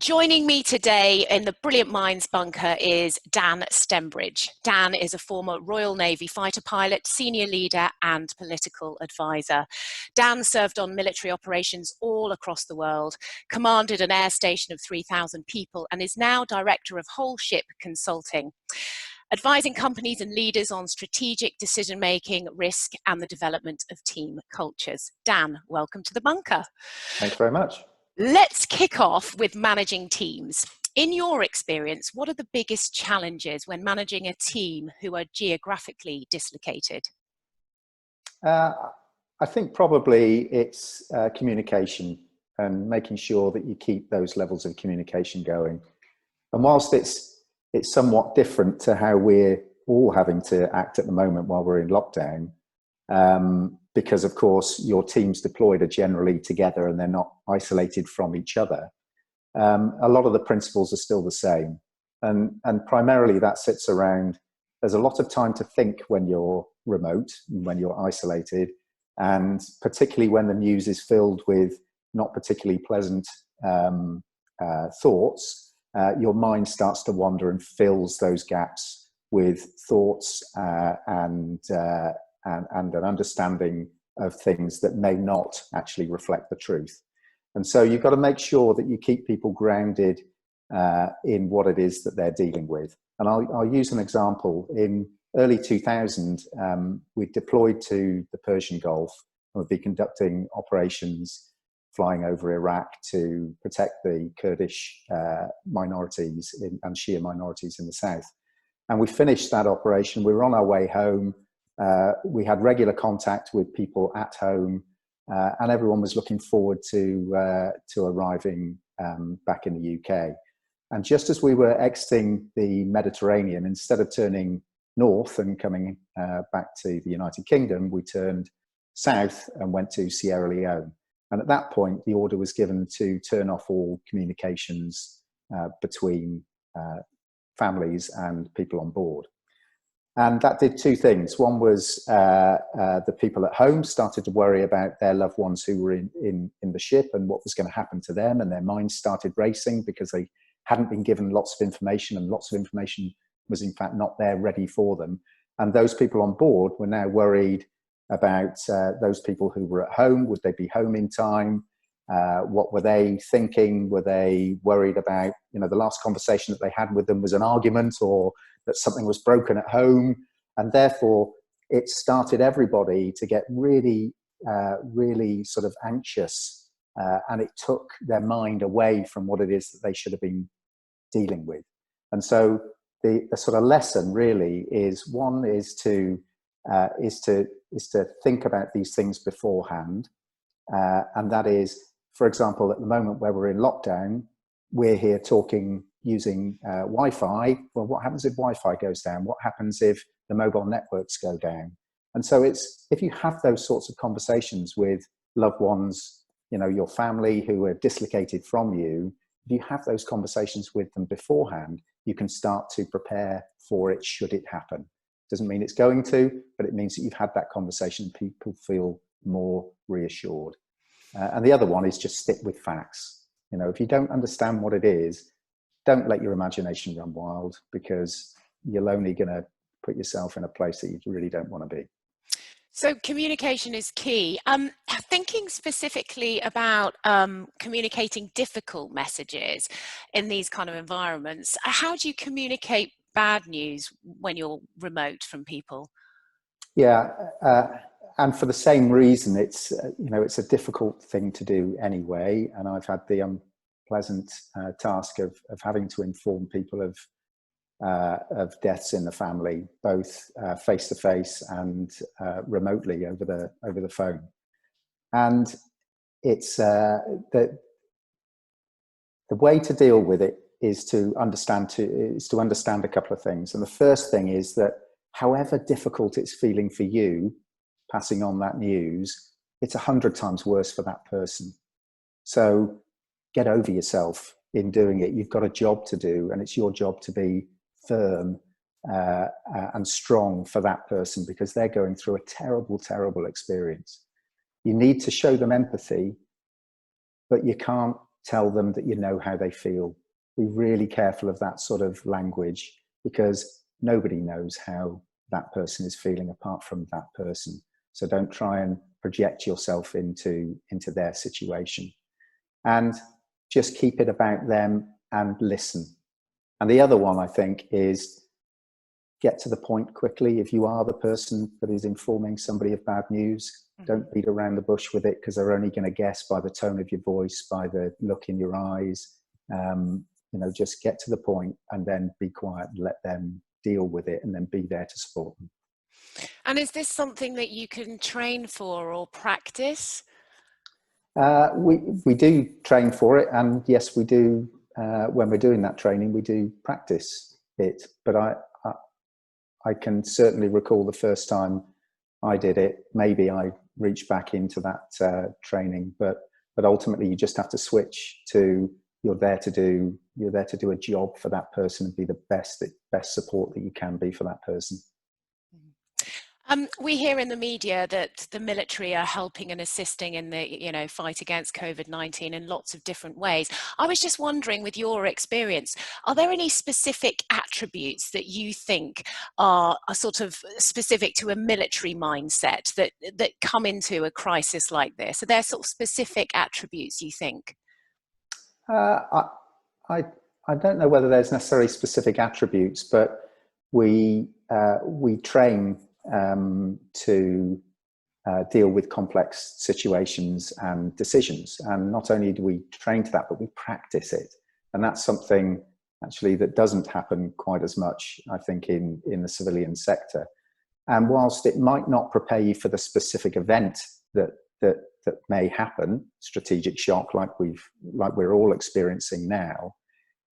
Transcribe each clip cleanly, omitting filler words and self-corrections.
Joining me today in the Brilliant Minds bunker is Dan Stembridge. Dan is a former Royal Navy fighter pilot, senior leader and political advisor. Dan served on military operations all across the world, commanded an air station of 3,000 people and is now director of whole ship consulting, advising companies and leaders on strategic decision-making, risk and the development of team cultures. Dan, welcome to the bunker. Thanks very much. Let's kick off with managing teams. In your experience, what are the biggest challenges when managing a team who are geographically dislocated? I think probably it's communication and making sure that you keep those levels of communication going. And whilst it's somewhat different to how we're all having to act at the moment while we're in lockdown, because of course your teams deployed are generally together and they're not isolated from each other. A lot of the principles are still the same, and primarily that sits around, there's a lot of time to think when you're remote, when you're isolated, and particularly when the news is filled with not particularly pleasant thoughts, your mind starts to wander and fills those gaps with thoughts and an understanding of things that may not actually reflect the truth. And so you've got to make sure that you keep people grounded in what it is that they're dealing with. And I'll use an example. In early 2000, we deployed to the Persian Gulf and would be conducting operations flying over Iraq to protect the Kurdish minorities and Shia minorities in the south. And we finished that operation. We were on our way home. We had regular contact with people at home, and everyone was looking forward to arriving back in the UK. And just as we were exiting the Mediterranean, instead of turning north and coming back to the United Kingdom, we turned south and went to Sierra Leone. And at that point, the order was given to turn off all communications between families and people on board. And that did two things. One was the people at home started to worry about their loved ones who were in the ship and what was going to happen to them, and their minds started racing because they hadn't been given lots of information, and lots of information was in fact not there ready for them. And those people on board were now worried about those people who were at home. Would they be home in time? What were they thinking? Were they worried about, the last conversation that they had with them was an argument, or that something was broken at home? And therefore it started everybody to get really, really sort of anxious, and it took their mind away from what it is that they should have been dealing with. And so the sort of lesson really is, one is to think about these things beforehand, and that is, for example, at the moment where we're in lockdown, we're here talking using Wi-Fi. Well, what happens if Wi-Fi goes down? What happens if the mobile networks go down? And so if you have those sorts of conversations with loved ones, your family who are dislocated from you, if you have those conversations with them beforehand, you can start to prepare for it should it happen. Doesn't mean it's going to, but it means that you've had that conversation and people feel more reassured. And the other one is just stick with facts. If you don't understand what it is, don't let your imagination run wild, because you're only going to put yourself in a place that you really don't want to be. So communication is key. Thinking specifically about communicating difficult messages in these kind of environments, how do you communicate bad news when you're remote from people? Yeah, and for the same reason, it's a difficult thing to do anyway. And I've had the unpleasant task of having to inform people of deaths in the family, both face to face and remotely over the phone. And it's the way to deal with it is to understand a couple of things. And the first thing is that however difficult it's feeling for you passing on that news, it's 100 times worse for that person. So get over yourself in doing it. You've got a job to do, and it's your job to be firm and strong for that person, because they're going through a terrible, terrible experience. You need to show them empathy, but you can't tell them that you know how they feel. Be really careful of that sort of language, because nobody knows how that person is feeling apart from that person. So don't try and project yourself into their situation, and just keep it about them and listen. And the other one, I think, is get to the point quickly. If you are the person that is informing somebody of bad news, don't beat around the bush with it, because they're only going to guess by the tone of your voice, by the look in your eyes. Just get to the point and then be quiet and let them deal with it, and then be there to support them. And is this something that you can train for or practice? We do train for it, and yes, we do. When we're doing that training, we do practice it. But I can certainly recall the first time I did it. Maybe I reached back into that training, but ultimately you just have to switch to you're there to do a job for that person and be the best support that you can be for that person. We hear in the media that the military are helping and assisting in the fight against COVID-19 in lots of different ways. I was just wondering, with your experience, are there any specific attributes that you think are sort of specific to a military mindset that come into a crisis like this? Are there sort of specific attributes you think? I don't know whether there's necessarily specific attributes, but we train to deal with complex situations and decisions. And not only do we train to that, but we practice it. And that's something actually that doesn't happen quite as much, I think, in the civilian sector. And whilst it might not prepare you for the specific event that may happen, strategic shock like we're all experiencing now,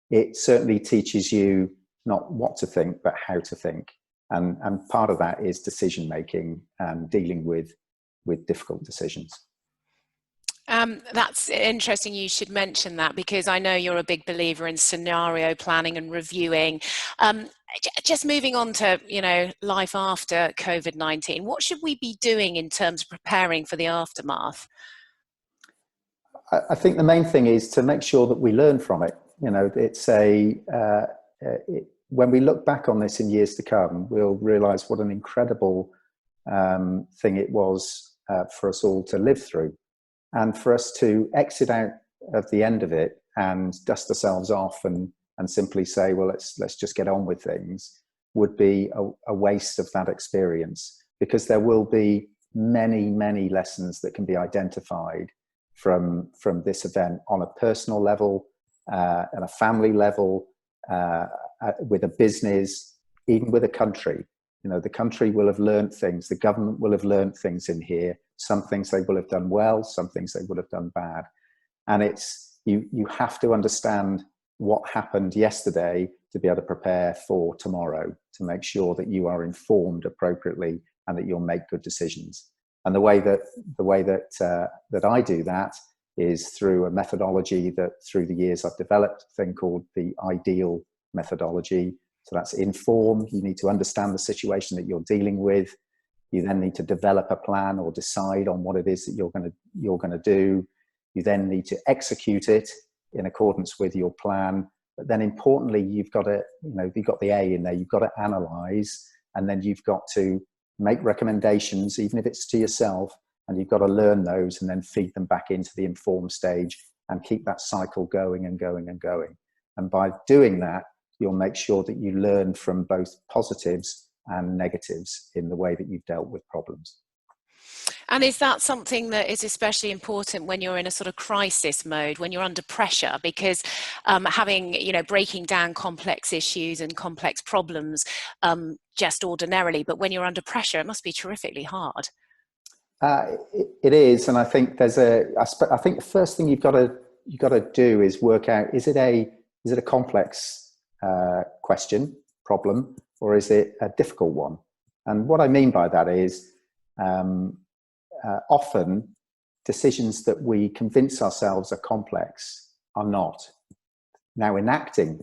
it certainly teaches you not what to think, but how to think. And part of that is decision making and dealing with difficult decisions. That's interesting you should mention that, because I know you're a big believer in scenario planning and reviewing. Just moving on to life after COVID-19, what should we be doing in terms of preparing for the aftermath? I think the main thing is to make sure that we learn from it. It's when we look back on this in years to come, we'll realize what an incredible thing it was for us all to live through. And for us to exit out of the end of it and dust ourselves off and simply say, well, let's just get on with things, would be a waste of that experience, because there will be many, many lessons that can be identified from this event on a personal level, at a family level, with a business, even with a country. The country will have learned things, the government will have learned things in here. Some things they will have done well, some things they will have done bad. And it's you have to understand what happened yesterday to be able to prepare for tomorrow, to make sure that you are informed appropriately and that you'll make good decisions. And the way that I do that is through a methodology that through the years I've developed, a thing called the IDEAL methodology. So that's inform. You need to understand the situation that you're dealing with. You then need to develop a plan or decide on what it is that you're going to do. You then need to execute it in accordance with your plan. But then importantly, you've got the A in there. You've got to analyze, and then you've got to make recommendations, even if it's to yourself, and you've got to learn those and then feed them back into the inform stage and keep that cycle going and going and going. And by doing that, you'll make sure that you learn from both positives and negatives in the way that you've dealt with problems. And is that something that is especially important when you're in a sort of crisis mode, when you're under pressure? Because breaking down complex issues and complex problems just ordinarily, but when you're under pressure, it must be terrifically hard. It is, and I think I think the first thing you've got to do is work out: is it a complex question, problem, or is it a difficult one? And what I mean by that is often decisions that we convince ourselves are complex are not. Now, enacting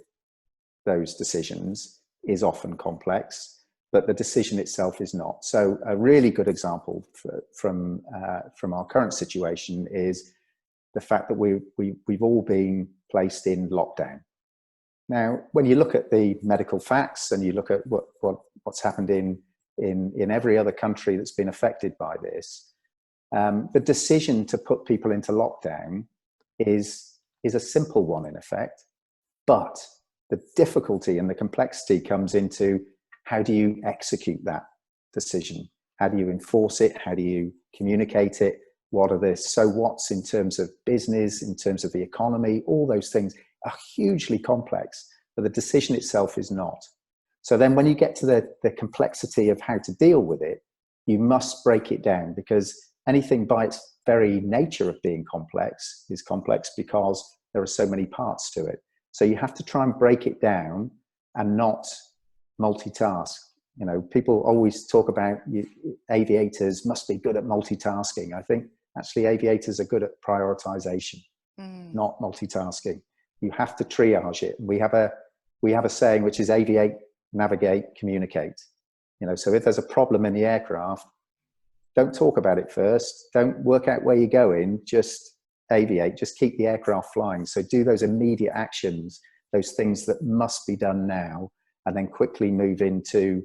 those decisions is often complex, but the decision itself is not. So a really good example from our current situation is the fact that we've all been placed in lockdown. Now, when you look at the medical facts and you look at what's happened in every other country that's been affected by this, the decision to put people into lockdown is a simple one in effect, but the difficulty and the complexity comes into how do you execute that decision? How do you enforce it? How do you communicate it? What are the so what's in terms of business, in terms of the economy? All those things are hugely complex, but the decision itself is not. So then when you get to the complexity of how to deal with it, you must break it down, because anything by its very nature of being complex is complex because there are so many parts to it. So you have to try and break it down and not multitask. You know, people always talk about aviators must be good at multitasking. I think actually aviators are good at prioritization, not multitasking. You have to triage it. We have a saying which is aviate, navigate, communicate. You know, so if there's a problem in the aircraft, don't talk about it first. Don't work out where you're going. Just aviate. Just keep the aircraft flying. So do those immediate actions, those things that must be done now, and then quickly move into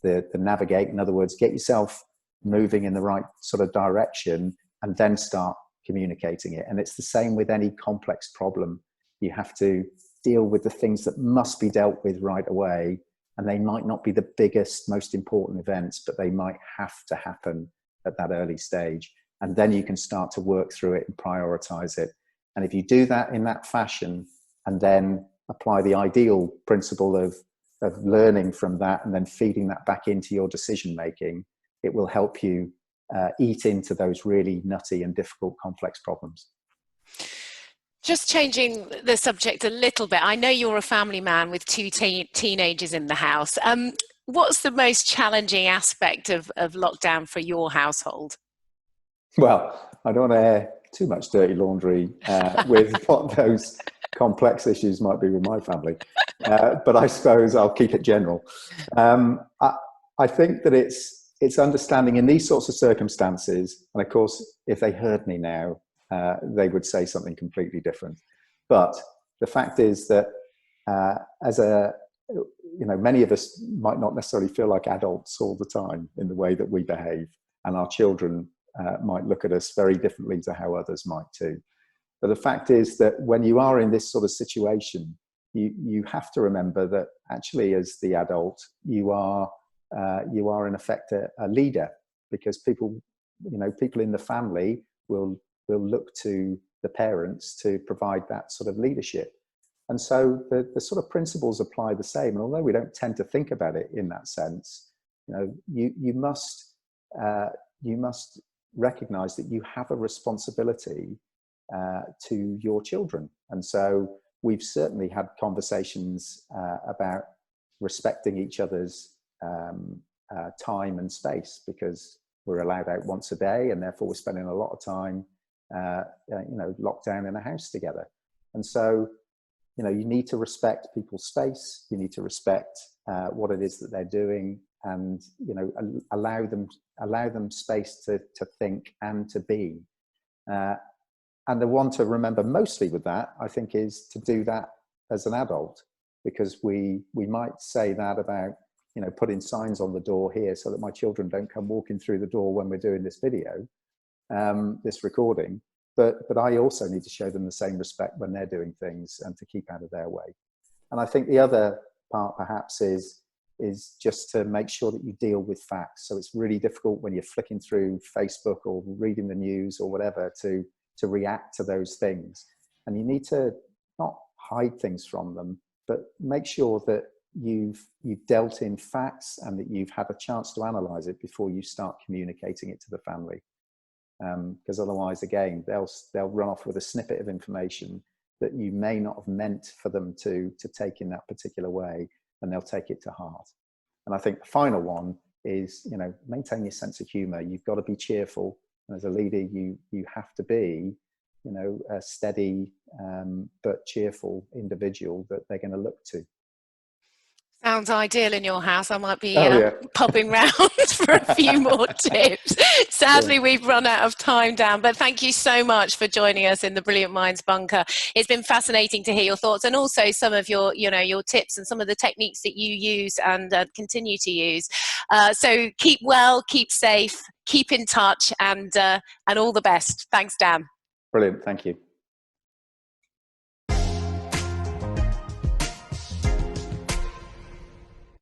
the navigate. In other words, get yourself moving in the right sort of direction and then start communicating it. And it's the same with any complex problem. You have to deal with the things that must be dealt with right away. And they might not be the biggest, most important events, but they might have to happen at that early stage. And then you can start to work through it and prioritize it. And if you do that in that fashion and then apply the ideal principle of learning from that and then feeding that back into your decision making, it will help you eat into those really nutty and difficult complex problems. Just changing the subject a little bit, I know you're a family man with two teenagers in the house. What's the most challenging aspect of lockdown for your household? Well, I don't want to air too much dirty laundry with what those complex issues might be with my family, but I suppose I'll keep it general. I think that it's understanding in these sorts of circumstances, and of course, if they heard me now, they would say something completely different. But the fact is that many of us might not necessarily feel like adults all the time in the way that we behave, and our children might look at us very differently to how others might too. But the fact is that when you are in this sort of situation, you have to remember that actually as the adult, you are in effect a leader, because people in the family will look to the parents to provide that sort of leadership. And so the sort of principles apply the same. And although we don't tend to think about it in that sense, you must recognize that you have a responsibility to your children. And so we've certainly had conversations about respecting each other's time and space, because we're allowed out once a day, and therefore we're spending a lot of time locked down in a house together. And so you need to respect people's space. You need to respect what it is that they're doing, and allow them space to think and to be. And the one to remember mostly with that, I think, is to do that as an adult, because we might say that about putting signs on the door here so that my children don't come walking through the door when we're doing this video, this recording. But I also need to show them the same respect when they're doing things, and to keep out of their way. And I think the other part perhaps is just to make sure that you deal with facts. So it's really difficult when you're flicking through Facebook or reading the news or whatever to react to those things. And you need to not hide things from them, but make sure that you've dealt in facts and that you've had a chance to analyze it before you start communicating it to the family. Because otherwise, again, they'll run off with a snippet of information that you may not have meant for them to take in that particular way, and they'll take it to heart. And I think the final one is, maintain your sense of humor. You've got to be cheerful. And as a leader, you have to be, a steady but cheerful individual that they're going to look to. Sounds ideal in your house. I might be Oh yeah. popping round for a few more tips. Sadly, we've run out of time, Dan, but thank you so much for joining us in the Brilliant Minds Bunker. It's been fascinating to hear your thoughts, and also some of your, your tips and some of the techniques that you use and continue to use. So keep well, keep safe, keep in touch, and all the best. Thanks, Dan. Brilliant. Thank you.